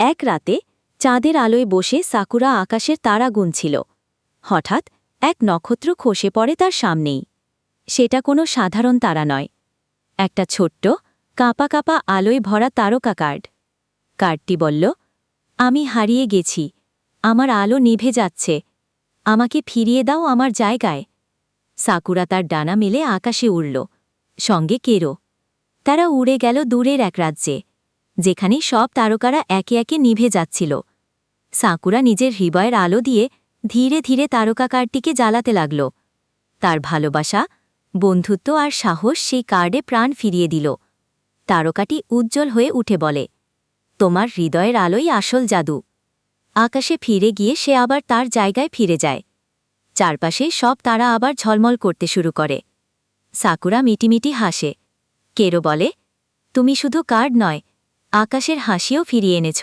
এক রাতে চাঁদের আলোয় বসে সাকুরা আকাশের তারা গুনছিল। হঠাৎ এক নক্ষত্র খসে পড়ে তার সামনেই। সেটা কোনো সাধারণ তারা নয়, একটা ছোট্ট কাঁপা কাঁপা আলোয় ভরা তারকা কার্ড। কার্ডটি বলল, আমি হারিয়ে গেছি, আমার আলো নিভে যাচ্ছে, আমাকে ফিরিয়ে দাও আমার জায়গায়। সাকুরা তার ডানা মেলে আকাশে উড়ল, সঙ্গে কেরো। তারা উড়ে গেল দূরের এক রাজ্যে, যেখানে সব তারকারা একে একে নিভে যাচ্ছিল। সাকুরা নিজের হৃদয়ের আলো দিয়ে ধীরে ধীরে তারকা কার্ডটিকে জ্বালাতে লাগল। তার ভালোবাসা, বন্ধুত্ব আর সাহস সেই কার্ডে প্রাণ ফিরিয়ে দিল। তারকাটি উজ্জ্বল হয়ে উঠে বলে, তোমার হৃদয়ের আলোই আসল জাদু। আকাশে ফিরে গিয়ে সে আবার তার জায়গায় ফিরে যায়। চারপাশে সব তারা আবার ঝলমল করতে শুরু করে। সাকুরা মিটিমিটি হাসে। কেরো বলে, তুমি শুধু কার্ড নয়, আকাশের হাসিও ফিরিয়ে এনেছ।